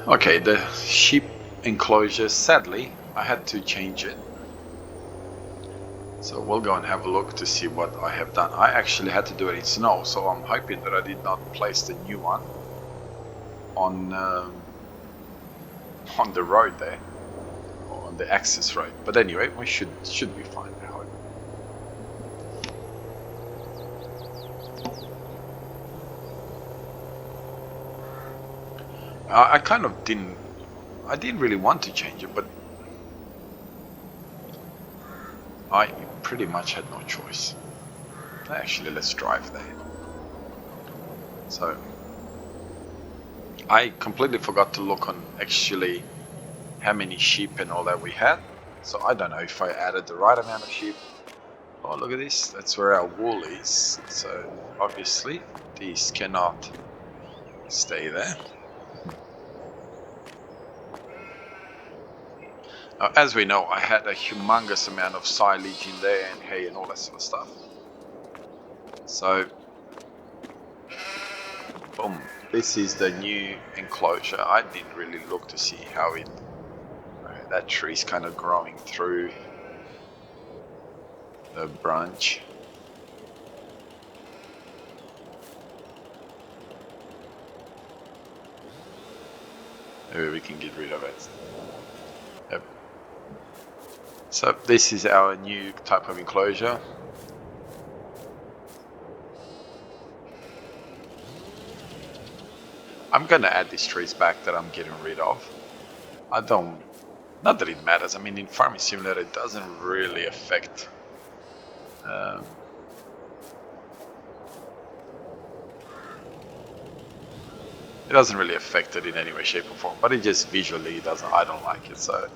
Okay, the sheep enclosure, sadly, I had to change it. So we'll go and have a look to see what I have done. I actually had to do it in snow, so I'm hoping that I did not place the new one on the road there, or on the access road. But anyway, we should be fine, I hope. I kind of didn't. I didn't really want to change it, but I pretty much had no choice. Actually, let's drive there. So I completely forgot to look on actually how many sheep and all that we had. So I don't know if I added the right amount of sheep. Oh, look at this. That's where our wool is. So obviously these cannot stay there. As we know, I had a humongous amount of silage in there and hay and all that sort of stuff. So, boom. This is the new enclosure. I didn't really look to see how it... that tree's kind of growing through the branch. Maybe we can get rid of it. Yep. So this is our new type of enclosure. I'm gonna add these trees back that I'm getting rid of. I don't... not that it matters. I mean, in Farming Simulator, it doesn't really affect... it doesn't really affect it in any way, shape or form, but it just visually doesn't... I don't like it, so...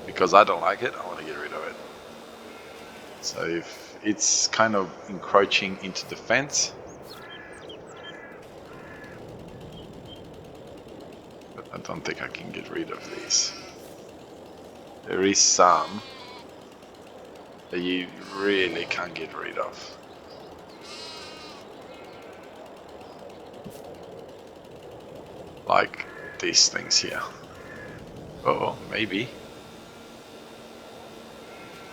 because I don't like it, I want to get rid of it. So if it's kind of encroaching into the fence, but I don't think I can get rid of these. There is some that you really can't get rid of. Like these things here. Oh, maybe.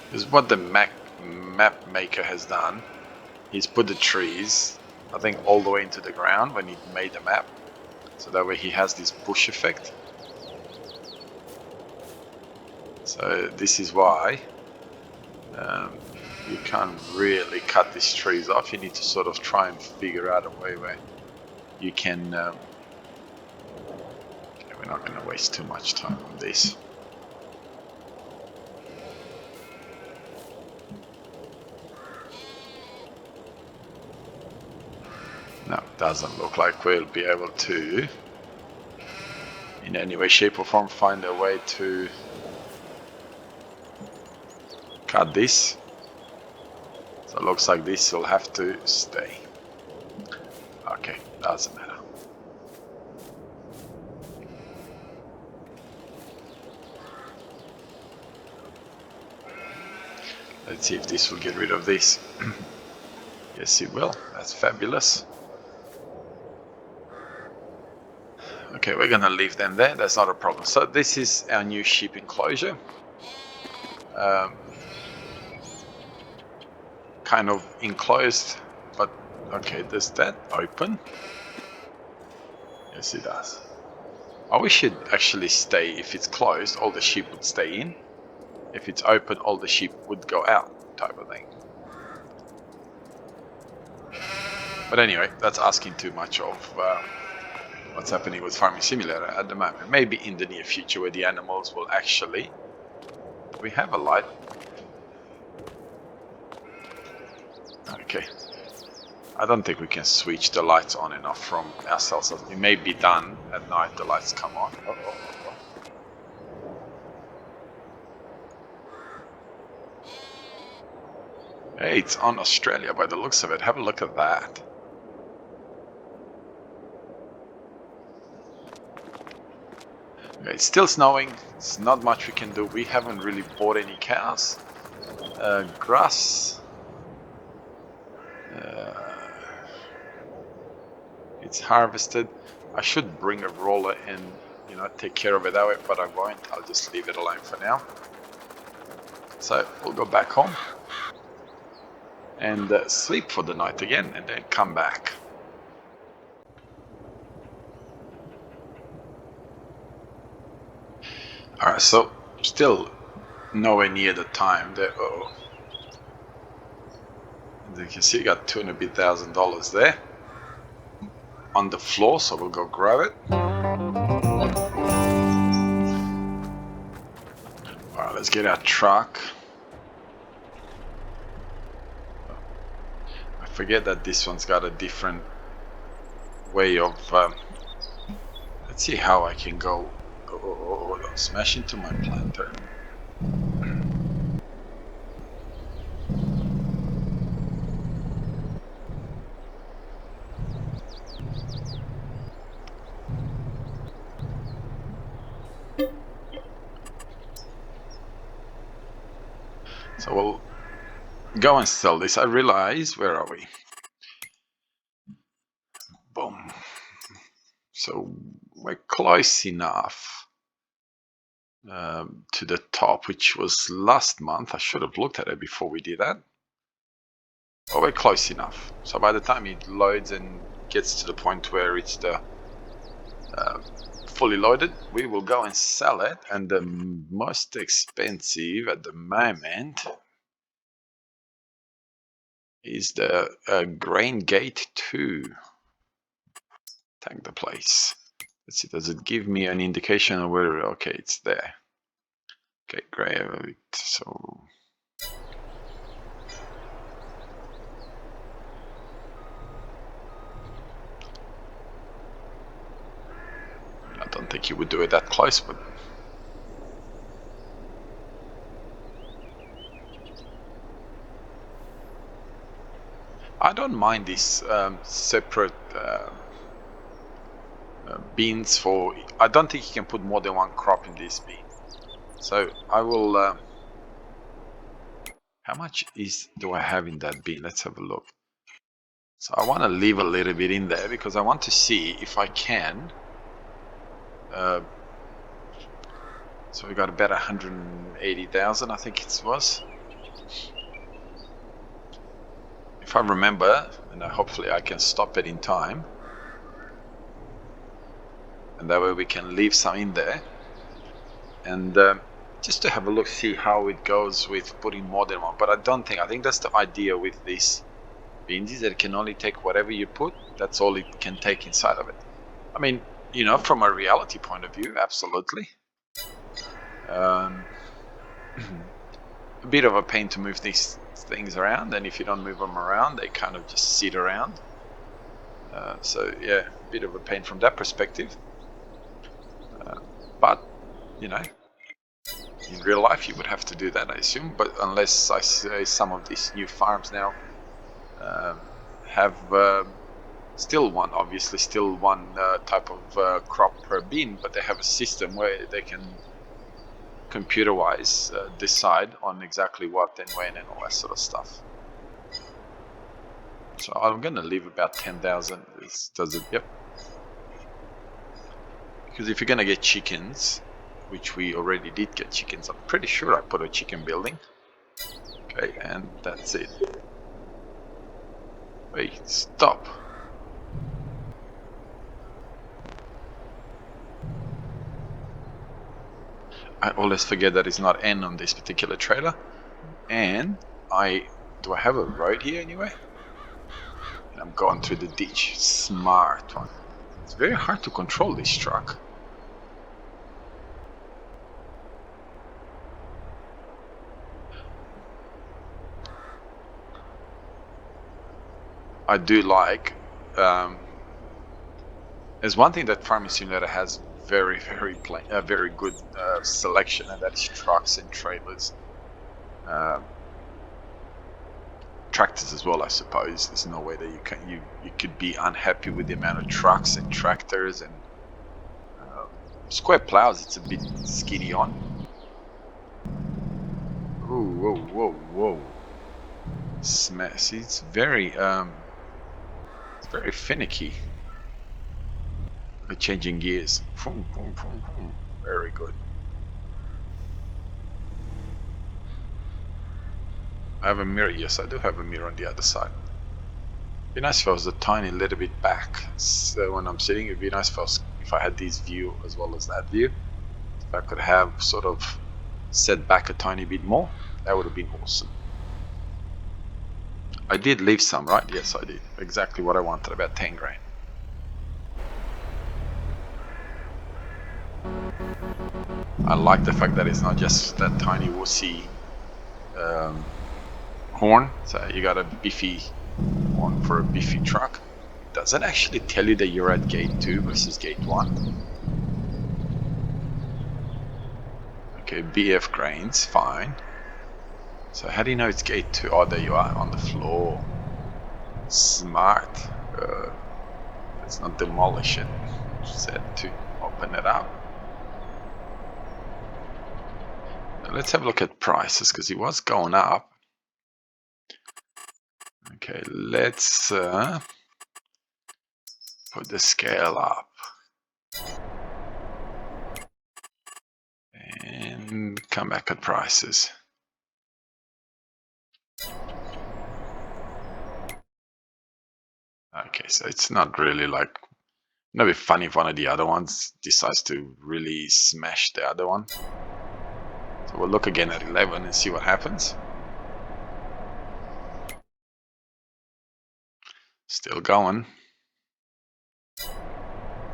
Because what the map maker has done, he's put the trees, I think, all the way into the ground when he made the map. So that way he has this bush effect. So this is why you can't really cut these trees off. You need to sort of try and figure out a way where you can... okay, we're not going to waste too much time on this. No, doesn't look like we'll be able to, in any way, shape or form, find a way to cut this. So it looks like this will have to stay. Okay, doesn't matter. Let's see if this will get rid of this. Yes, it will. That's fabulous. Okay, we're gonna leave them there. That's not a problem. So this is our new sheep enclosure. Kind of enclosed, but okay, does that open? Yes, it does. Oh, we should actually stay. If it's closed, all the sheep would stay in. If it's open, all the sheep would go out, type of thing. But anyway, that's asking too much of what's happening with Farming Simulator at the moment. Maybe in the near future where the animals will actually... we have a light. Okay. I don't think we can switch the lights on and off from ourselves. It may be done at night, the lights come on. Hey, it's on Australia by the looks of it. Have a look at that. Okay, it's still snowing. It's not much we can do. We haven't really bought any cows. Grass. It's harvested. I should bring a roller and, you know, take care of it that way, but I won't. I'll just leave it alone for now. So we'll go back home and sleep for the night again, and then come back. All right, so still nowhere near the time that, as you can see, you got $200 bit thousand there on the floor, so we'll go grab it. All right, let's get our truck. I forget that this one's got a different way of, let's see how I can go. Oh, smash into my planter. So we'll go and sell this. I realize, where are we? Boom. So we're close enough to the top, which was last month. I should have looked at it before we did that. But we're close enough. So by the time it loads and gets to the point where it's the fully loaded, we will go and sell it. And the most expensive at the moment is the Grain Gate 2. Tag the place. Let's see, does it give me an indication of where? Okay, it's there. Okay, great. So I don't think you would do it that close, but I don't mind these separate beans for. I don't think you can put more than one crop in this bean. So I will. How much do I have in that bean? Let's have a look. So I want to leave a little bit in there because I want to see if I can. So we got about 180,000, I think it was. If I remember, and hopefully I can stop it in time. And that way we can leave some in there. And just to have a look, see how it goes with putting more than one. But I think that's the idea with this beans, is that it can only take whatever you put. That's all it can take inside of it. I mean, you know, from a reality point of view, absolutely. A bit of a pain to move these things around, and if you don't move them around, they kind of just sit around. So yeah, a bit of a pain from that perspective. But you know, in real life you would have to do that, I assume. But unless I say some of these new farms now have still one type of crop per bean, but they have a system where they can computer-wise decide on exactly what and when and all that sort of stuff. So I'm going to leave about 10,000. Does it? Yep. Because if you're going to get chickens, which we already did get chickens, I'm pretty sure I put a chicken building. Okay, and that's it. Wait, stop. I always forget that it's not N on this particular trailer. And do I have a road here anyway? And I'm going through the ditch. Smart one. It's very hard to control this truck. I do like. There's one thing that Farming Simulator has very good selection, and that's trucks and trailers. Tractors as well, I suppose. There's no way that you could be unhappy with the amount of trucks and tractors and square plows. It's a bit skinny on. Ooh, whoa! Smash! It's very finicky. We're changing gears. Very good. I have a mirror. Yes, I do have a mirror on the other side. It'd be nice if I was a tiny little bit back. So when I'm sitting, it'd be nice if I had this view as well as that view. If I could have sort of set back a tiny bit more, that would have been awesome. I did leave some, right? Yes, I did. Exactly what I wanted, about 10 grand. I like the fact that it's not just that tiny wussy horn. So you got a beefy horn for a beefy truck. Does it actually tell you that you're at gate 2 versus gate 1? Okay, BF grains, fine. So how do you know it's gate 2? Oh, there you are, on the floor. Smart. Let's not demolish it. Said to open it up. Now let's have a look at prices, because it was going up. Okay, let's put the scale up. And come back at prices. Okay, so it's not really like, it'd be funny if one of the other ones decides to really smash the other one. So we'll look again at 11 and see what happens. Still going.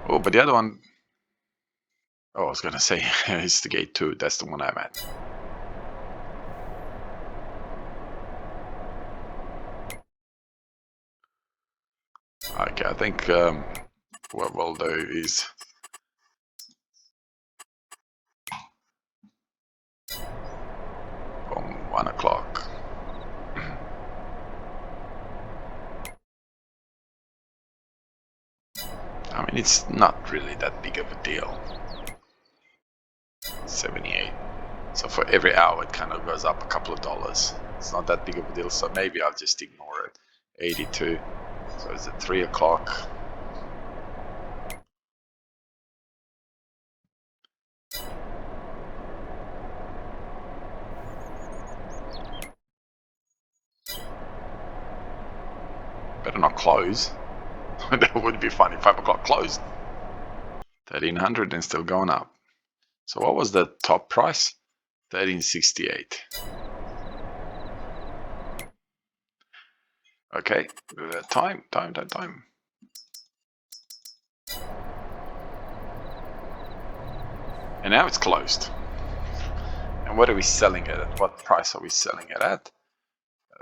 Oh, but the other one, oh, I was gonna say, it's the gate 2. That's the one I'm at. Okay, I think what we'll do is from 1 o'clock. I mean, it's not really that big of a deal. 78. So for every hour, it kind of goes up a couple of dollars. It's not that big of a deal, so maybe I'll just ignore it. 82. So it's at 3 o'clock. Better not close. That would be funny. 5 o'clock closed. 1300 and still going up. So what was the top price? 1368. Okay, time. And now it's closed. And what are we selling it at? What price are we selling it at?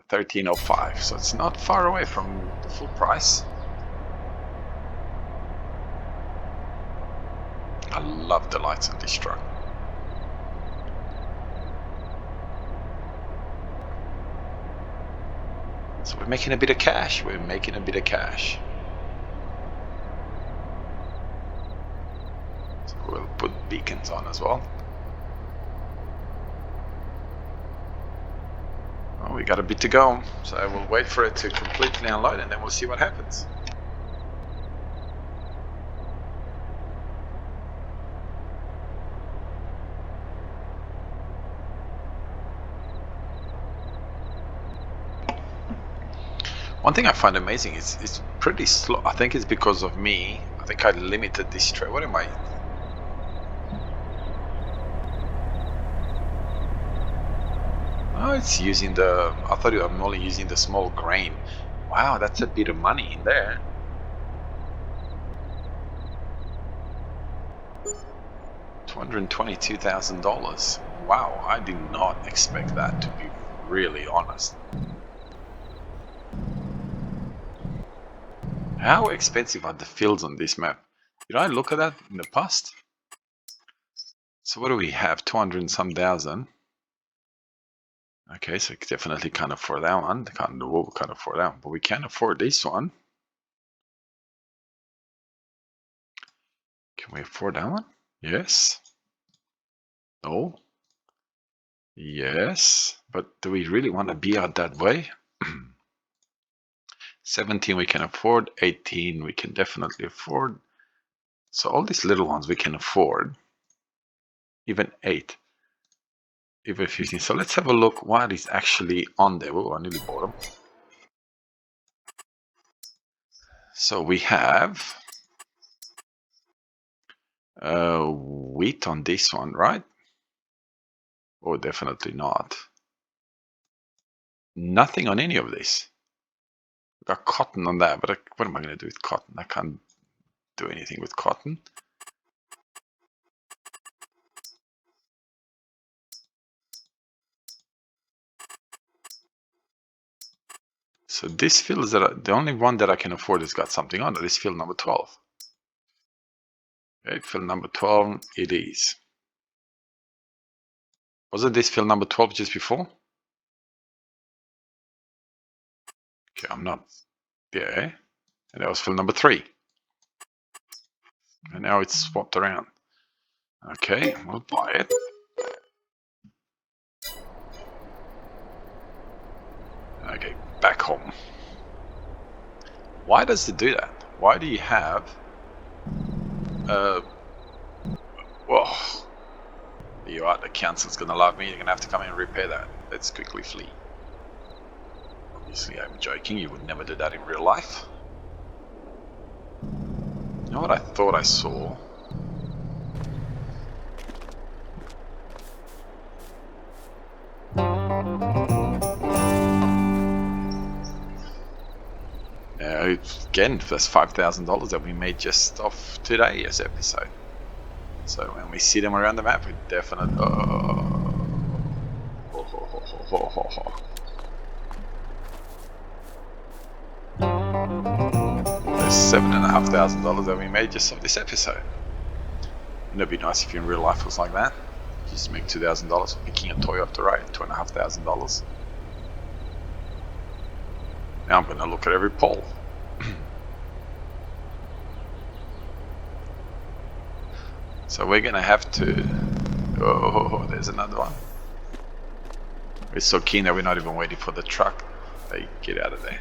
1305. So it's not far away from the full price. I love the lights on this truck. So we're making a bit of cash. So we'll put beacons on as well. Well, we got a bit to go, so I will wait for it to completely unload and then we'll see what happens. One thing I find amazing is it's pretty slow. I think it's because of me. I think I limited this tray. What am I? Oh, it's using the, I thought I'm only using the small grain. Wow, that's a bit of money in there. $222,000. Wow, I did not expect that, to be really honest. How expensive are the fields on this map? Did I look at that in the past? So what do we have? 200 and some thousand. Okay, so definitely can't afford that one. Can't afford that one, but we can afford this one. Can we afford that one? Yes. No. Yes. But do we really want to be out that way? 17 we can afford. 18 we can definitely afford. So all these little ones we can afford. Even 8. Even 15. So let's have a look what is actually on there. Oh, I nearly bought them. So we have wheat on this one, right? Oh, definitely not. Nothing on any of this. We got cotton on that, but what am I going to do with cotton? I can't do anything with cotton. So this field is the only one that I can afford has got something on it. Is field number 12. Okay, field number 12 it is. Wasn't this field number 12 just before? Okay, I'm not there. And that was field number 3. And now it's swapped around. Okay, we'll buy it. Okay, back home. Why does it do that? Why do you have whoa. You are, the council's gonna love me. You're gonna have to come in and repair that. Let's quickly flee. Obviously I'm joking, you would never do that in real life. You know what I thought I saw? Again, that's $5,000 that we made just off today's episode. So when we see them around the map, we definitely... There's $7,500 that we made just off this episode. Wouldn't it be nice if in real life was like that? Just make $2,000 for picking a toy off the road, $2,500. Now I'm going to look at every pole. So we're going to have to... Oh, there's another one. We're so keen that we're not even waiting for the truck. Hey, get out of there.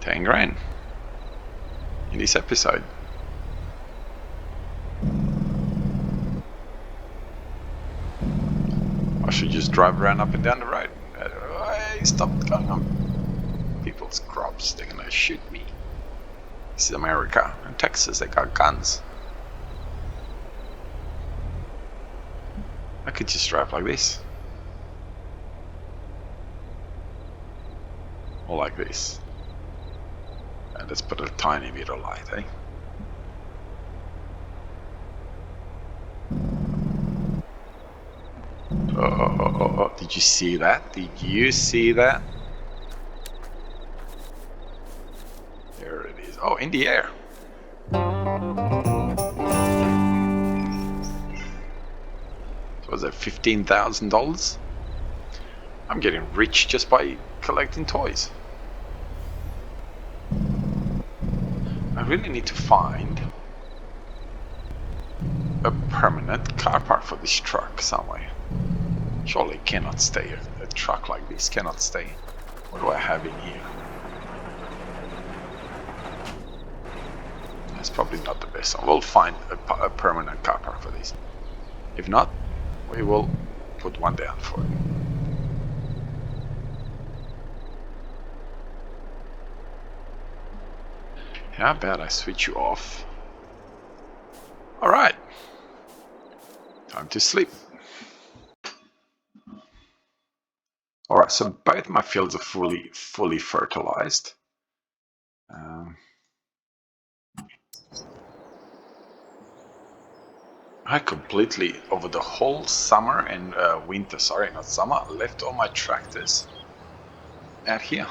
10 grand in this episode. I should just drive around up and down the road. Hey, stop going on people's crops. They're gonna shoot me. This is America. In Texas, they got guns. I could just drive like this. Or like this. And let's put a tiny bit of light, eh? Oh, did you see that? Did you see that? There it is. Oh, in the air. So was that $15,000? I'm getting rich just by collecting toys. I really need to find a permanent car park for this truck somewhere. Surely it cannot stay. A truck like this cannot stay. What do I have in here? That's probably not the best one. We'll find a permanent car park for this. If not, we will put one down for it. How about I switch you off? Alright. Time to sleep. Alright, so both my fields are fully fertilized. I completely, over the whole summer and winter, sorry, not summer, left all my tractors out here.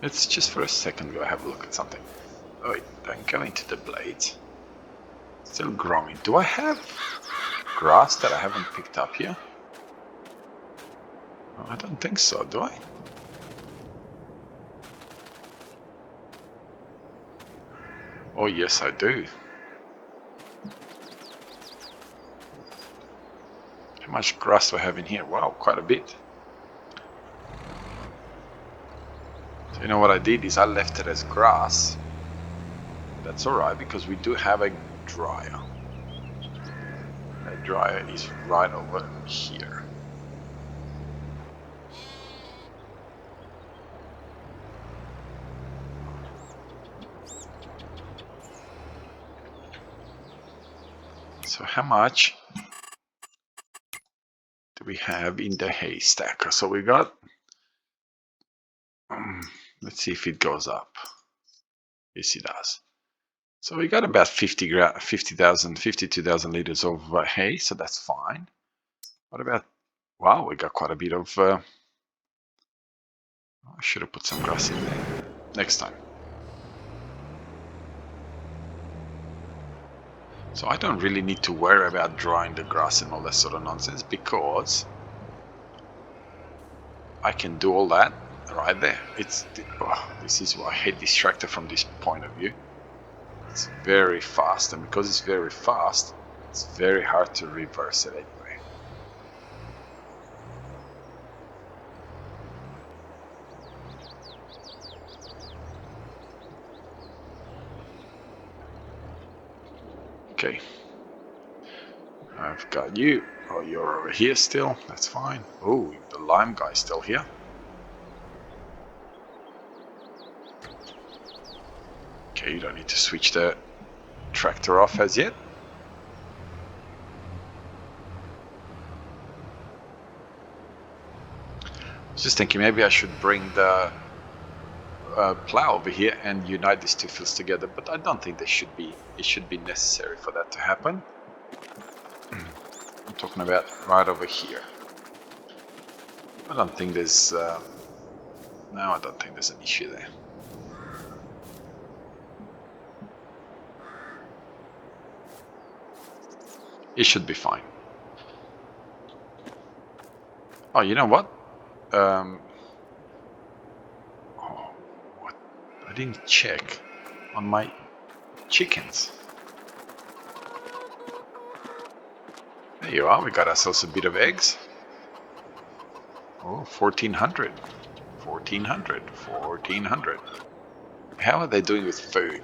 Let's just for a second go have a look at something. Oh, wait, don't go into the blades. Still growing. Do I have grass that I haven't picked up here? Oh, I don't think so, do I? Oh yes, I do. How much grass do I have in here? Wow, quite a bit. So you know what I did is I left it as grass. That's alright because we do have a dryer. That dryer is right over here. So how much do we have in the hay stacker? So we got, let's see if it goes up. Yes, it does. So we got about 52,000 liters of hay, so that's fine. What about, wow, we got quite a bit of, I should have put some grass in there next time. So I don't really need to worry about drying the grass and all that sort of nonsense because I can do all that right there. This is why I hate this tractor from this point of view. It's very fast, and because it's very fast, it's very hard to reverse it anyway. Okay. I've got you. Oh, you're over here still. That's fine. Oh, the lime guy's still here. Okay, you don't need to switch the tractor off as yet. I was just thinking maybe I should bring the plow over here and unite these two fields together, but I don't think it should be necessary for that to happen. I'm talking about right over here. I don't think there's no, I don't think there's an issue there. It should be fine. Oh, you know what? Oh, what? I didn't check on my chickens. There you are. We got ourselves a bit of eggs. Oh, 1,400. 1,400. 1,400. How are they doing with food?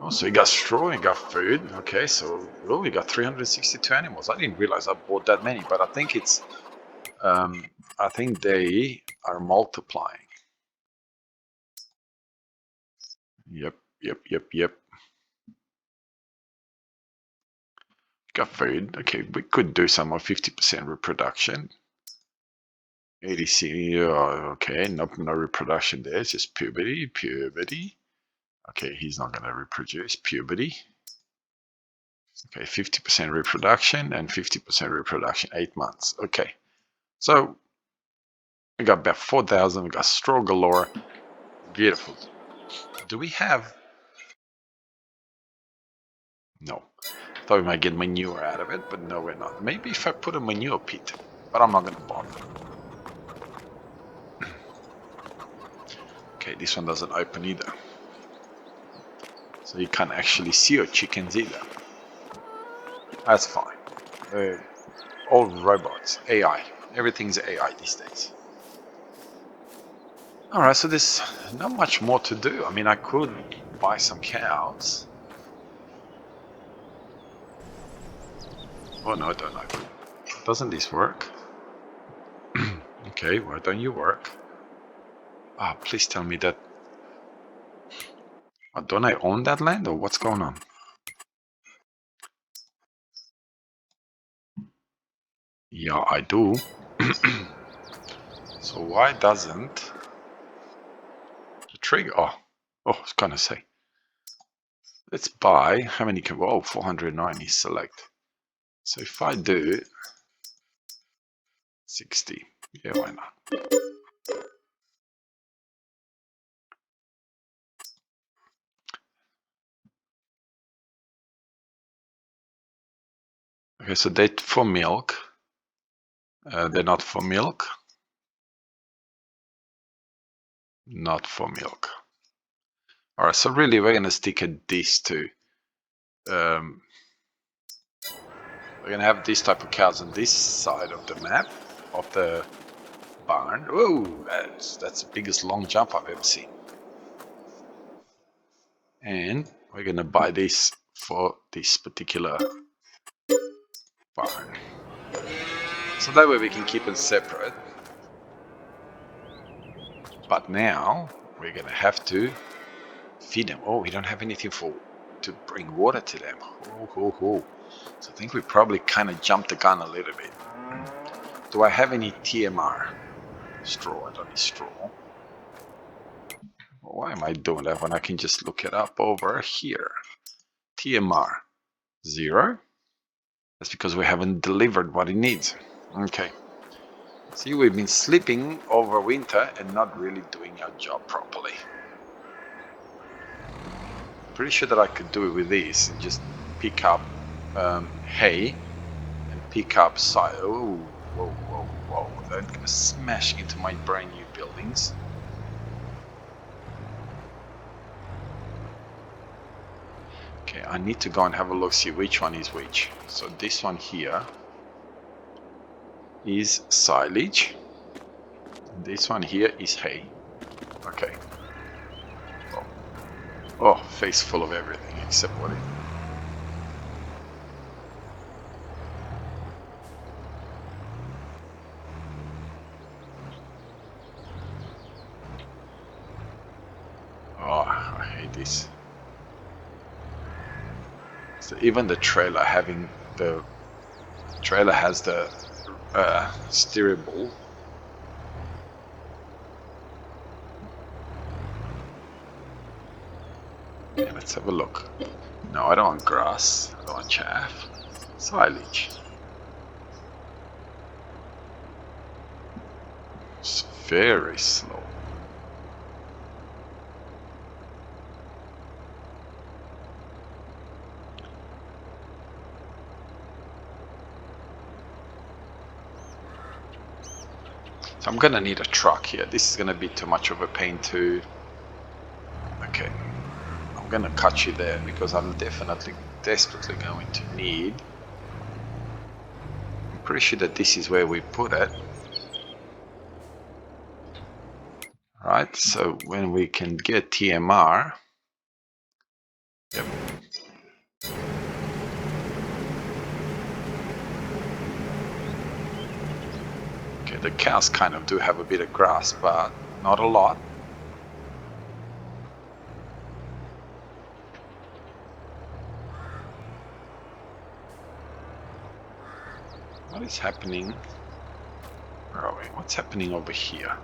Oh, so you got straw, you got food. Okay, so we got 362 animals. I didn't realize I bought that many, but I think it's, I think they are multiplying. Yep. Got food. Okay, we could do some of 50% reproduction. 80C. Okay, no reproduction there. It's just puberty. Okay, he's not going to reproduce. Puberty. Okay, 50% reproduction and 50% reproduction. 8 months. Okay, so we got about 4,000. We got straw galore. Beautiful. Do we have? No. Thought we might get manure out of it, but no, we're not. Maybe if I put a manure pit, but I'm not going to bother. Okay, this one doesn't open either. So you can't actually see your chickens either. That's fine. All robots, AI. Everything's AI these days. Alright, so there's not much more to do. I mean, I could buy some cows. Oh no, don't open. Doesn't this work? Okay, why don't you work? Ah, oh, please tell me that... Oh, don't I own that land or what's going on? Yeah, I do. So why doesn't the trigger? Oh, I was gonna say. Let's buy. How many can? Oh, 490. Select. So if I do 60, yeah, why not? Okay, so they're for milk. They're not for milk. Not for milk. All right, so really we're gonna stick at this too. We're gonna have this type of cows on this side of the map, of the barn. Whoa, that's the biggest long jump I've ever seen. And we're gonna buy this for this particular barn. So that way we can keep it separate. But now we're gonna have to feed them. Oh, we don't have anything to bring water to them. So I think we probably kind of jumped the gun a little bit. Do I have any TMR? Straw, I don't need straw. Why am I doing that when I can just look it up over here? TMR, 0. That's because we haven't delivered what it needs. Okay. See, we've been sleeping over winter and not really doing our job properly. Pretty sure that I could do it with these and just pick up hay and pick up side. Oh, whoa. They're gonna smash into my brand new buildings. Okay, I need to go and have a look, see which one is which. So this one here is silage. This one here is hay. Okay. Oh, face full of everything except what it. Oh, I hate this. So even the trailer has the steerable. Yeah, let's have a look. No, I don't want grass. I don't want chaff. Silage. It's very slow. So I'm gonna need a truck here. This is gonna be too much of a pain to. Okay, I'm gonna cut you there because I'm definitely, desperately going to need. I'm pretty sure that this is where we put it. Right, so when we can get TMR. Yep. Okay, the cows kind of do have a bit of grass, but not a lot. What is happening? Where are we? What's happening over here?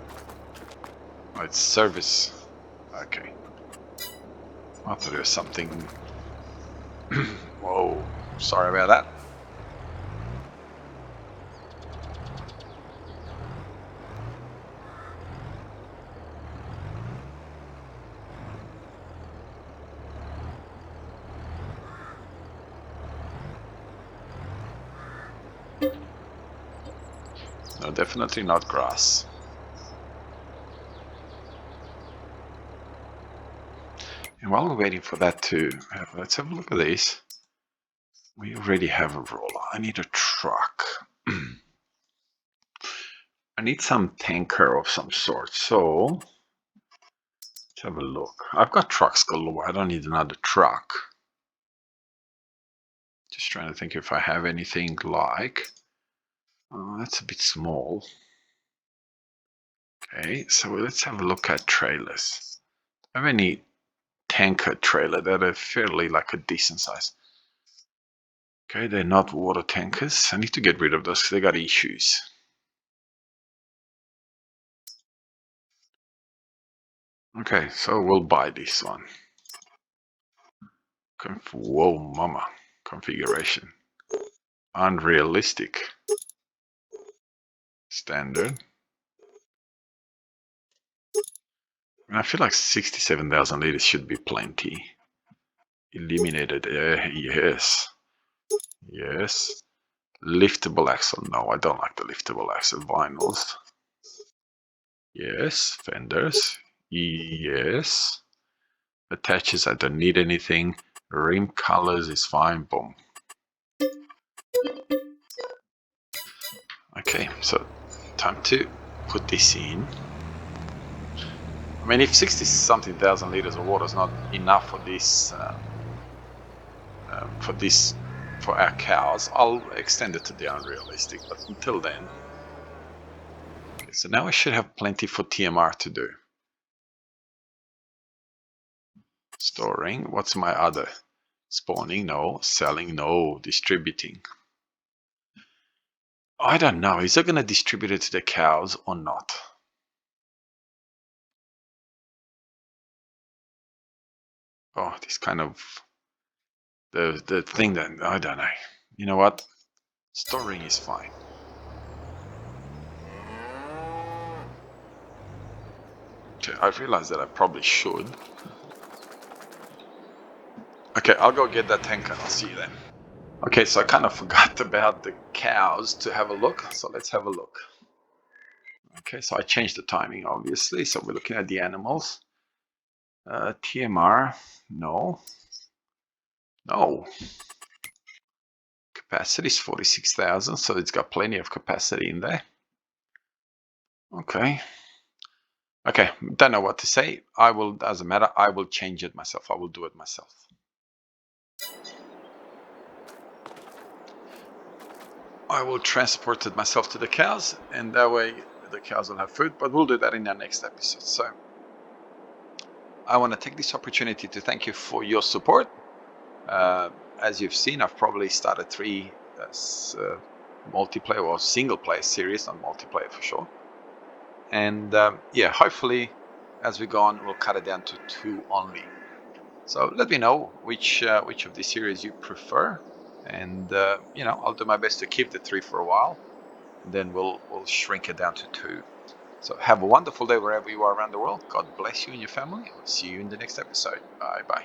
Oh, it's service. Okay. I thought there was something. Whoa, sorry about that. No, definitely not grass. And while we're waiting for that to happen, let's have a look at this. We already have a roller. I need a truck. I need some tanker of some sort. So let's have a look. I've got trucks galore. I don't need another truck. Just trying to think if I have anything like. Oh, that's a bit small. Okay, so let's have a look at trailers. I have any tanker trailer that are fairly like a decent size. Okay, they're not water tankers. I need to get rid of those because they got issues. Okay, so we'll buy this one. Whoa, mama. Configuration. Unrealistic. Standard. I feel like 67,000 liters should be plenty. Eliminated. Yes. Yes. Liftable axle. No, I don't like the liftable axle. Vinyls. Yes. Fenders. Yes. Attaches, I don't need anything. Rim colors is fine. Boom. Okay, so time to put this in. I mean, if 60 something thousand liters of water is not enough for this, for our cows, I'll extend it to the unrealistic. But until then, okay, so now I should have plenty for TMR to do. Storing. What's my other? Spawning? No. Selling? No. Distributing. I don't know. Is it going to distribute it to the cows or not? Oh, this kind of the thing that I don't know. You know what? Storing is fine. Okay, I realized that I probably should. Okay, I'll go get that tank and I'll see you then. Okay, so I kind of forgot about the cows to have a look. So let's have a look. Okay, so I changed the timing, obviously. So we're looking at the animals. TMR, no. No. Capacity is 46,000, so it's got plenty of capacity in there. Okay. Okay, don't know what to say. I will, doesn't matter. I will change it myself. I will do it myself. I will transport it myself to the cows, and that way the cows will have food, but we'll do that in our next episode. So I want to take this opportunity to thank you for your support. As you've seen, I've probably started 3 multiplayer or single player series, not multiplayer for sure. And yeah, hopefully as we go on, we'll cut it down to 2 only. So let me know which of these series you prefer, and you know, I'll do my best to keep the 3 for a while. Then we'll shrink it down to 2. So have a wonderful day wherever you are around the world. God bless you and your family. I'll see you in the next episode. Bye bye.